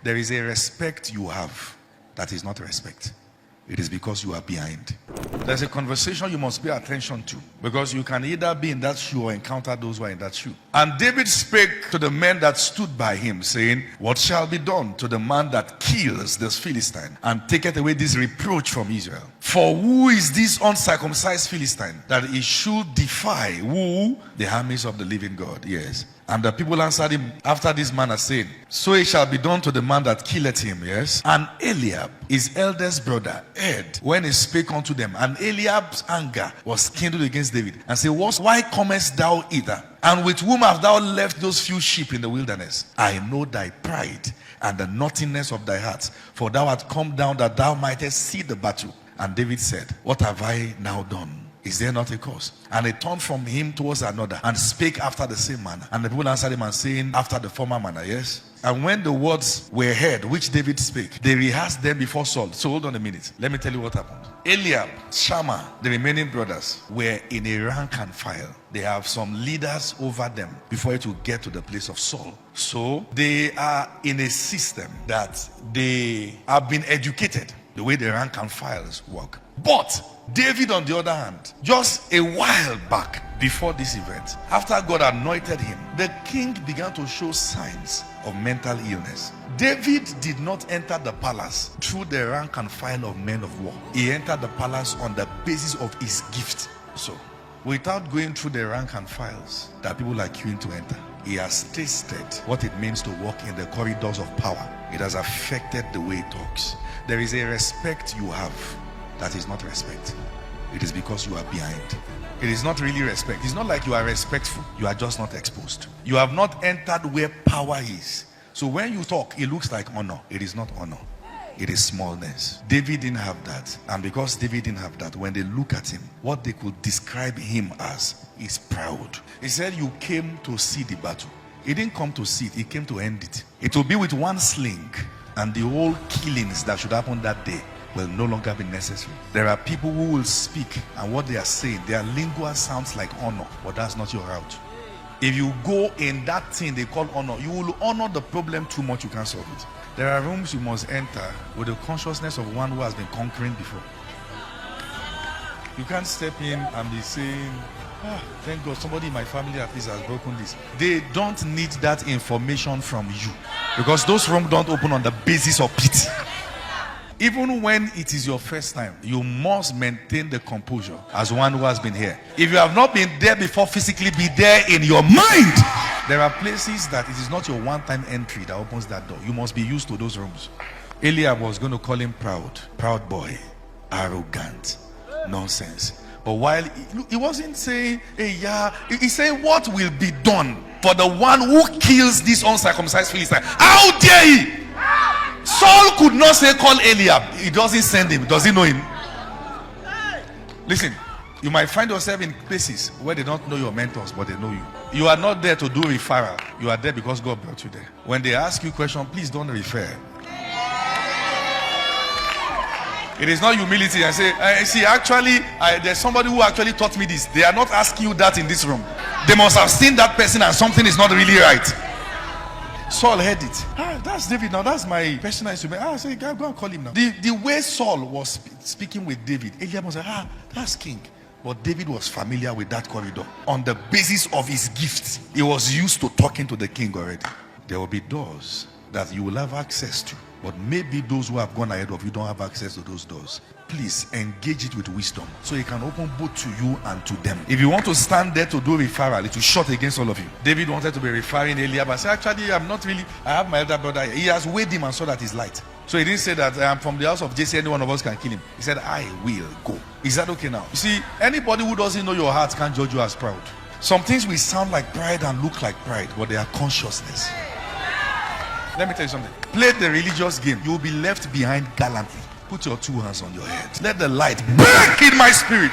There is a respect you have that is not respect. It is because you are behind. There's a conversation you must pay attention to, because you can either be in that shoe or encounter those who are in that shoe. And David spake to the men that stood by him, saying, what shall be done to the man that kills this Philistine and taketh away this reproach from Israel? For who is this uncircumcised Philistine that he should defy who? The armies of the living God. Yes. And the people answered him after this manner, saying, so it shall be done to the man that killeth him. Yes. And Eliab, his eldest brother, heard when he spake unto them. And Eliab's anger was kindled against David, and said, why comest thou hither? And with whom hast thou left those few sheep in the wilderness? I know thy pride and the naughtiness of thy heart, for thou art come down that thou mightest see the battle. And David said, what have I now done? Is there not a cause? And he turned from him towards another, and spake after the same manner. And the people answered him, and saying, after the former manner. Yes. And when the words were heard which David spake, they rehearsed them before Saul. So hold on a minute. Let me tell you what happened. Eliab, Shammah, the remaining brothers, were in a rank and file. They have some leaders over them before it will get to the place of Saul. So they are in a system that they have been educated the way the rank and files work. But David, on the other hand, just a while back before this event, after God anointed him, the king began to show signs of mental illness. David did not enter the palace through the rank and file of men of war. He entered the palace on the basis of his gift. So, without going through the rank and files that people are queuing to enter, he has tasted what it means to walk in the corridors of power. It has affected the way he talks. There is a respect you have that is not respect. It is because you are behind. It is not really respect. It's not like you are respectful. You are just not exposed. You have not entered where power is. So when you talk, it looks like honor. It is not honor. It is smallness. David didn't have that. And because David didn't have that, when they look at him, what they could describe him as is proud. He said, you came to see the battle. He didn't come to see it. He came to end it. It will be with one sling, and the whole killings that should happen that day will no longer be necessary. There are people who will speak, and what they are saying, their lingua sounds like honor, but that's not your route. If you go in that thing they call honor, you will honor the problem too much, you can't solve it. There are rooms you must enter with the consciousness of one who has been conquering before. You can't step in and be saying, thank God somebody in my family at least has broken this. They don't need that information from you, because those rooms don't open on the basis of pity. Even when it is your first time, you must maintain the composure as one who has been here. If you have not been there before physically, be there in your mind. There are places that it is not your one-time entry that opens that door. You must be used to those rooms. Eliab was going to call him proud boy, arrogant, nonsense. But while he wasn't saying, hey, yeah, he said, what will be done for the one who kills this uncircumcised Philistine? How dare he? Saul could not say, call Eliab. He doesn't send him. Does he know him? Listen, you might find yourself in places where they don't know your mentors, but they know you. You are not there to do referral. You are there because God brought you there. When they ask you a question, please don't refer. It is not humility. I say, see, actually, there's somebody who actually taught me this. They are not asking you that in this room. They must have seen that person and something is not really right. Saul heard it. That's David now. That's my personal instrument. I say, go and call him now. The way Saul was speaking with David, Eliab was like, that's king. But David was familiar with that corridor. On the basis of his gifts, he was used to talking to the king already. There will be doors that you will have access to, but maybe those who have gone ahead of you don't have access to those doors. Please engage it with wisdom so it can open both to you and to them. If you want to stand there to do referral, it will shut against all of you. David wanted to be referring Eliab, but said, actually, I'm not really. I have my elder brother. He has weighed him and saw that he's light. So he didn't say that I'm from the house of Jesse, any one of us can kill him. He said, I will go. Is that okay now? You see, anybody who doesn't know your heart can't judge you as proud. Some things will sound like pride and look like pride, but they are consciousness. Let me tell you something. Play the religious game. You will be left behind gallantly. Put your two hands on your head. Let the light break in my spirit.